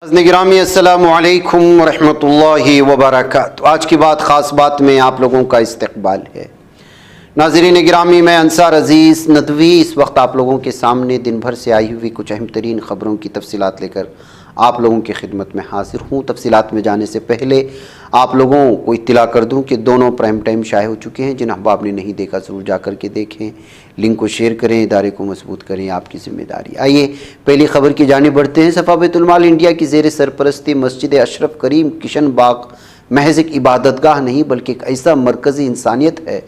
नाज़रीन गिरामी अस्सलामु अलैकुम वरहमतुल्लाहि वबरकातुहू। आज की बात ख़ास बात में आप लोगों का इस्तक़बाल है। नाज़रीन गिरामी, मैं अंसार अज़ीज़ नदवी इस वक्त आप लोगों के सामने दिन भर से आई हुई कुछ अहम तरीन ख़बरों की तफसीलात लेकर आप लोगों की खिदमत में हाजिर हूँ। तफसीलात में जाने से पहले आप लोगों को इत्तला कर दूँ कि दोनों प्राइम टाइम शाये हो चुके हैं। जिन अहबाब ने नहीं देखा ज़रूर जा कर के देखें, लिंक को शेयर करें, इदारे को मजबूत करें, आपकी ज़िम्मेदारी। आइए पहली ख़बर की जानिब बढ़ते हैं। सफ़ा बैतुल माल इंडिया की ज़ेर सरपरस्ती मस्जिद अशरफ करीम किशन बाग महज एक इबादतगाह नहीं बल्कि एक ऐसा मरकज़ी इंसानियत है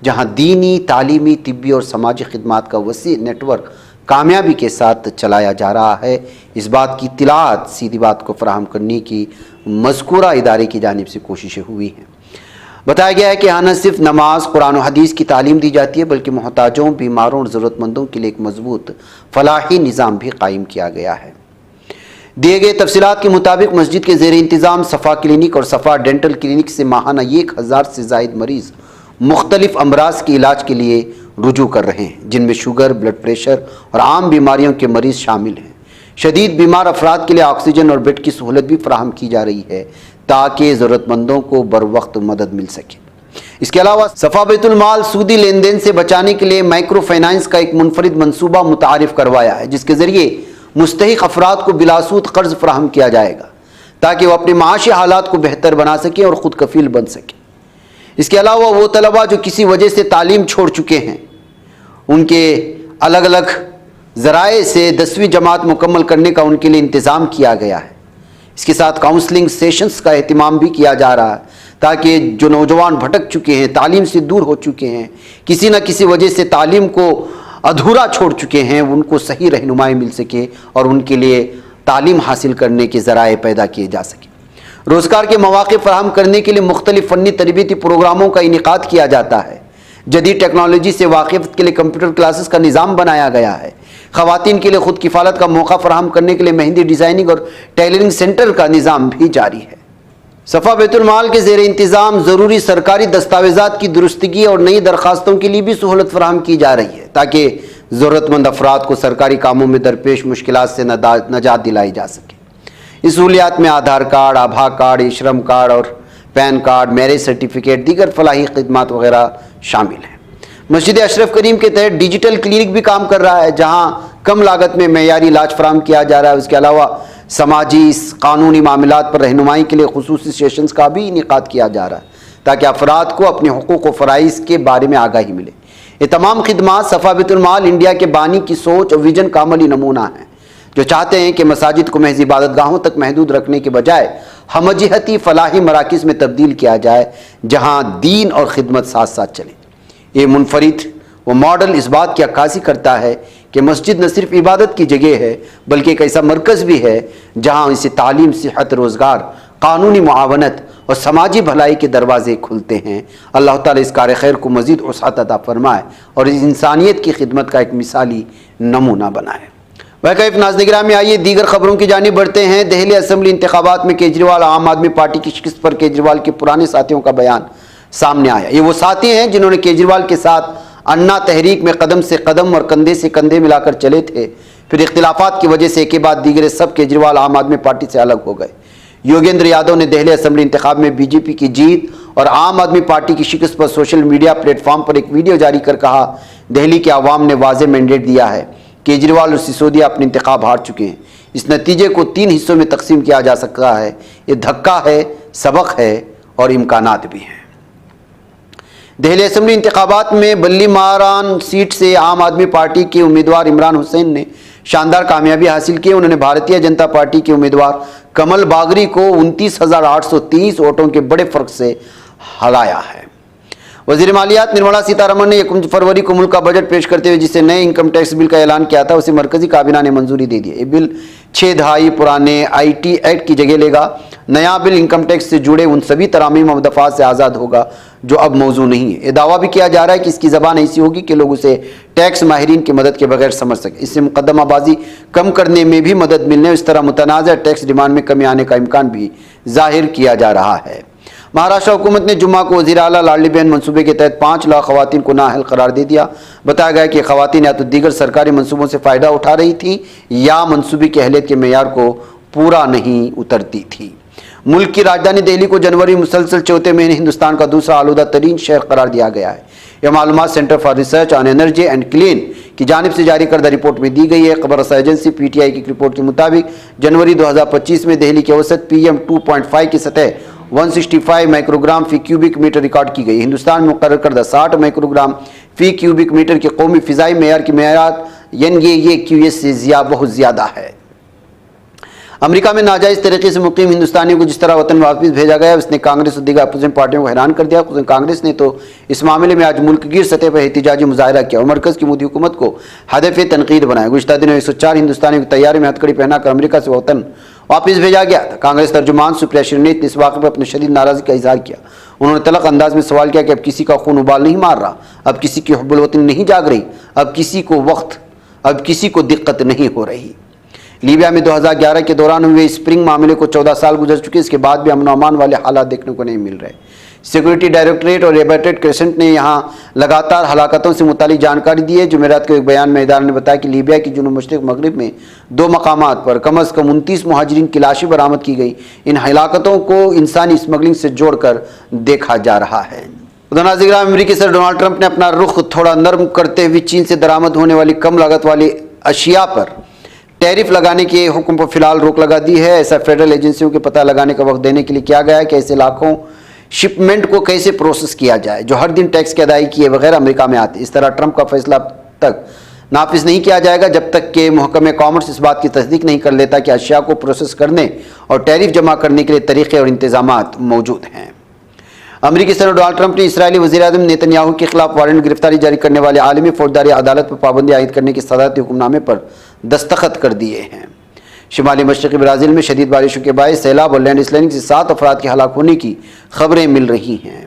जहाँ दीनी, तालीमी, तिब्बी और समाजी खिदमात का वसी नेटवर्क कामयाबी के साथ चलाया जा रहा है। इस बात की इत्तलात सीधी बात को फराहम करने की मज़कूरा इदारे की जानिब से कोशिशें हुई हैं। बताया गया है कि यहाँ न सिर्फ नमाज, कुरान और हदीस की तालीम दी जाती है बल्कि मोहताजों, बीमारों और ज़रूरतमंदों के लिए एक मजबूत फलाही निज़ाम भी कायम किया गया है। दिए गए तफसीलात के मुताबिक मस्जिद के ज़ेर इंतज़ाम सफ़ा क्लिनिक और सफ़ा डेंटल क्लिनिक से माहाना 1000 से ज़ायद मरीज़ मुख्तलिफ अमराज के इलाज के लिए रुजू कर रहे हैं, जिनमें शुगर, ब्लड प्रेशर और आम बीमारियों के मरीज़ शामिल हैं। शदीद बीमार अफराद के लिए ऑक्सीजन और बेड की सहूलत भी फराहम की जा रही है ताकि ज़रूरतमंदों को बर वक्त मदद मिल सके। इसके अलावा सफ़ा बैतुल माल सूदी लेन देन से बचाने के लिए माइक्रो फाइनेंस का एक मुनफरिद मनसूबा मुतारिफ करवाया है, जिसके ज़रिए मुस्तहिक अफराद को बिलासूद कर्ज फराहम किया जाएगा ताकि वह अपने माशी हालात को बेहतर बना सकें और ख़ुद कफील बन सकें। इसके अलावा वो तलबा जो किसी वजह से तालीम छोड़ चुके हैं, उनके अलग अलग ज़राए से 10वीं जमात मुकम्मल करने का उनके लिए इंतज़ाम किया गया है। इसके साथ काउंसलिंग सेशंस का एहतमाम भी किया जा रहा है ताकि जो नौजवान भटक चुके हैं, तालीम से दूर हो चुके हैं, किसी न किसी वजह से तालीम को अधूरा छोड़ चुके हैं, उनको सही रहनुमाई मिल सके और उनके लिए तालीम हासिल करने के ज़राए पैदा किए जा सके। रोज़गार के मौक़े फराहम करने के लिए मुख्तलिफ फ़न्नी तरबियती प्रोग्रामों का इनेकाद किया जाता है। जदीद टेक्नोलॉजी से वाकिफ़त के लिए कंप्यूटर क्लासेस का निज़ाम बनाया गया है। ख़वातीन के लिए खुद किफ़ालत का मौका फराहम करने के लिए मेहंदी डिज़ाइनिंग और टेलरिंग सेंटर का निज़ाम भी जारी है। सफ़ा बैतुल माल के ज़ेर इंतज़ाम ज़रूरी सरकारी दस्तावेज़ात की दुरुस्तगी और नई दरख्वास्तों के लिए भी सहूलत फराहम की जा रही है ताकि ज़रूरतमंद अफराद को सरकारी कामों में दरपेश मुश्किलात से नजात दिलाई जा सके। इस सहूलियात में आधार कार्ड, आभा कार्ड, ई श्रम कार्ड और पैन कार्ड, मैरिज सर्टिफिकेट, दीगर फलाही खिदमात वगैरह शामिल हैं। मस्जिद अशरफ करीम के तहत डिजिटल क्लिनिक भी काम कर रहा है जहां कम लागत में मेयारी इलाज फराहम किया जा रहा है। उसके अलावा समाजी कानूनी मामलात पर रहनुमाई के लिए खुसूसी सेशंस का भी इनेकाद किया जा रहा है ताकि अफराद को अपने हुकूक व फ़राइज़ के बारे में आगाही मिले। ये तमाम खिदमात सफ़ा बैतुल माल इंडिया के बानी की सोच और विजन का अमली नमूना है, जो चाहते हैं कि मसाजिद को महज इबादत गाहों तक महदूद रखने के बजाय हमजिहती फलाही मराकिज़ में तब्दील किया जाए जहां दीन और खिदमत साथ साथ चले। ये मुनफरिद वो मॉडल इस बात की अक्कासी करता है कि मस्जिद न सिर्फ इबादत की जगह है बल्कि एक ऐसा मरकज़ भी है जहां इसे तालीम, सेहत, रोज़गार, कानूनी मुआवनत और समाजी भलाई के दरवाज़े खुलते हैं। अल्लाह ताला इस कार खैर को मज़ीद वसाअत अता फरमाए और इस इंसानियत की खिदमत का एक मिसाली नमूना बनाए। वैकैफ नाज़रीन में आइए दीगर खबरों की जानिब बढ़ते हैं। दिल्ली असम्बली इंतखाबात में केजरीवाल आम आदमी पार्टी की शिकस्त पर केजरीवाल के पुराने साथियों का बयान सामने आया। ये वो साथी हैं जिन्होंने केजरीवाल के साथ अन्ना तहरीक में कदम से कदम और कंधे से कंधे मिलाकर चले थे, फिर इख्तिलाफात की वजह से एक के बाद दीगर सब केजरीवाल आम आदमी पार्टी से अलग हो गए। योगेंद्र यादव ने दिल्ली असम्बली इंतखाब में बीजेपी की जीत और आम आदमी पार्टी की शिकस्त पर सोशल मीडिया प्लेटफॉर्म पर एक वीडियो जारी कर कहा, दिल्ली के अवाम ने वाज़ेह मैंडेट दिया है, केजरीवाल और सिसोदिया अपने इंतखाब हार चुके हैं। इस नतीजे को 3 हिस्सों में तकसीम किया जा सकता है। ये धक्का है, सबक है और इम्कानात भी हैं। दिल्ली असम्बली इंतखाबात में बल्ली मारान सीट से आम आदमी पार्टी के उम्मीदवार इमरान हुसैन ने शानदार कामयाबी हासिल की। उन्होंने भारतीय जनता पार्टी के उम्मीदवार कमल बागरी को 29,830 वोटों के बड़े फ़र्क से हराया है। वज़ीर मालियात निर्मला सीतारमण ने 1 फरवरी को मुल्क का बजट पेश करते हुए जिसे नए इनकम टैक्स बिल का ऐलान किया था, उसे मरकज़ी काबीना ने मंजूरी दे दी है। ये बिल 6 दहाई पुराने IT एक्ट की जगह लेगा। नया बिल इनकम टैक्स से जुड़े उन सभी तरामीम और दफ़ात से आज़ाद होगा जो अब मौजू नहीं है। ये दावा भी किया जा रहा है कि इसकी ज़बान ऐसी होगी कि लोग उसे टैक्स माहिरीन की मदद के बगैर समझ सकें। इससे मुकदमाबाजी कम करने में भी मदद मिलने, इस तरह मुतनाज़ टैक्स डिमांड में कमी आने का इम्कान भी जाहिर किया जा रहा है। महाराष्ट्र हुकूमत ने जुम्मा को वज़ीर आला लाडली बहन मनसूबे के तहत 5 लाख ख़वातीन को नाअहल करार दे दिया। बताया गया कि ख़वातीन या तो दीगर सरकारी मनसूबों से फ़ायदा उठा रही थी या मनसूबी की अहलियत के मेयार को پورا نہیں اترتی تھی۔ ملک کی راجدھانی دہلی کو جنوری مسلسل چوتھے مہینے ہندوستان کا دوسرا آلودہ ترین شہر قرار دیا گیا ہے۔ یہ معلومات centre for research on energy and clean کی جانب سے جاری کردہ رپورٹ میں دی گئی ہے۔ خبر رساں ایجنسی پی ٹی آئی کی رپورٹ کے مطابق جنوری 2025 میں دہلی کے اوسط پی ایم 2.5 کی سطح 165 مائکرو گرام فی کیوبک میٹر ریکارڈ کی گئی۔ ہندوستان میں مقرر کردہ 60 مائکرو گرام فی کیوبک میٹر کے قومی فضائی معیار کی معیارات یعنی یہ QS سے بہت زیادہ ہے۔ امریکہ میں ناجائز طریقے سے مقیم ہندوستانیوں کو جس طرح وطن واپس بھیجا گیا اس نے کانگریس اور دیگر اپوزیشن پارٹیوں کو حیران کر دیا۔ کانگریس نے تو اس معاملے میں آج ملک گیر سطح پر احتجاجی مظاہرہ کیا اور مرکز کی مودی حکومت کو ہدف تنقید بنایا۔ گزشتہ دنوں 104 ہندوستانیوں کو طیارے میں ہتھکڑی پہنا کر امریکہ سے وطن واپس بھیجا گیا تھا۔ کانگریس ترجمان سپریا شرنیت نے اس واقعے پر اپنی شدید ناراضگی کا اظہار کیا۔ انہوں نے تلخ انداز میں سوال کیا کہ اب کسی کا خون ابال نہیں مار رہا، اب کسی کی حب الوطنی نہیں جاگ رہی، اب کسی کو دقت نہیں ہو رہی۔ لیبیا میں 2011 کے دوران ہوئے اسپرنگ معاملے کو 14 سال گزر چکے، اس کے بعد بھی امن و امان والے حالات دیکھنے کو نہیں مل رہے۔ سیکورٹی ڈائریکٹوریٹ اور ریبیٹڈ کریسنٹ نے یہاں لگاتار ہلاکتوں سے متعلق جانکاری دی ہے۔ جمعرات کو ایک بیان میں ادارے نے بتایا کہ لیبیا کی جنوب مشرق مغرب میں 2 مقامات پر کم از کم 29 مہاجرین کی لاشیں برآمد کی گئی۔ ان ہلاکتوں کو انسانی اسمگلنگ سے جوڑ کر دیکھا جا رہا ہے۔ ناظرین، امریکی صدر ڈونلڈ ٹرمپ نے اپنا رخ تھوڑا نرم کرتے ہوئے چین سے درآمد ہونے والی کم لاگت والی اشیاء پر ٹیرف لگانے کے حکم پر فی الحال روک لگا دی ہے۔ ایسا فیڈرل ایجنسیوں کے پتہ لگانے کا وقت دینے کے لیے کیا گیا ہے کہ ایسے لاکھوں شپمنٹ کو کیسے پروسیس کیا جائے جو ہر دن ٹیکس کی ادائیگی کیے بغیر امریکہ میں آتے۔ اس طرح ٹرمپ کا فیصلہ اب تک نافذ نہیں کیا جائے گا جب تک کہ محکمہ کامرس اس بات کی تصدیق نہیں کر لیتا کہ اشیاء کو پروسیس کرنے اور ٹیرف جمع کرنے کے لیے طریقے اور انتظامات موجود ہیں۔ امریکی صدر ڈونلڈ ٹرمپ نے اسرائیلی وزیر اعظم نیتن یاہو کے خلاف وارنٹ گرفتاری جاری کرنے والے عالمی فوجداری عدالت پر پابندی عائد کرنے کے صدارتی حکم نامے پر دستخط کر دیے ہیں۔ شمالی مشرقی برازیل میں شدید بارشوں کے باعث سیلاب اور لینڈ سلائڈنگ سے 7 افراد کے ہلاک ہونے کی خبریں مل رہی ہیں۔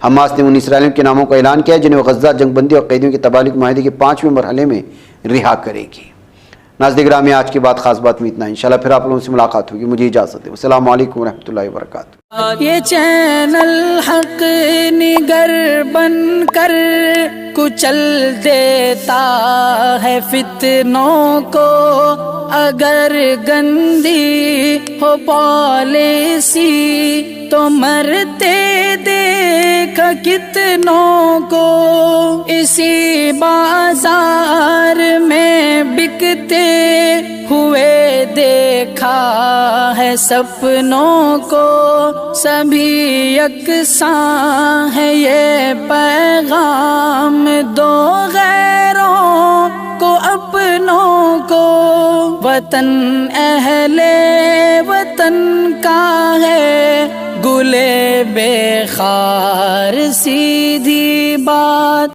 حماس نے ان اسرائیلیوں کے ناموں کا اعلان کیا ہے جنہیں وہ غزہ جنگ بندی اور قیدیوں کے تبادلے کے معاہدے کے 5ویں مرحلے میں رہا کرے گی۔ ناظرین گرامی، آج کی بات خاص بات میں اتنا ہے۔ انشاءاللہ پھر آپ لوگوں سے ملاقات ہوگی۔ مجھے اجازت دیں۔ السلام علیکم ورحمۃ اللہ وبرکاتہ۔ یہ چینل حق نگر بن کر کچل دیتا ہے فتنوں کو، اگر گندی ہو پالیسی تو مرتے دیکھ کتنوں کو، اسی بازار میں بکتے ہوئے دیکھا ہے سپنوں کو، سبھی یکساں ہے یہ پیغام دو غیروں کو اپنوں کو، وطن اہل وطن کا ہے گلے بے خار سیدھی بات۔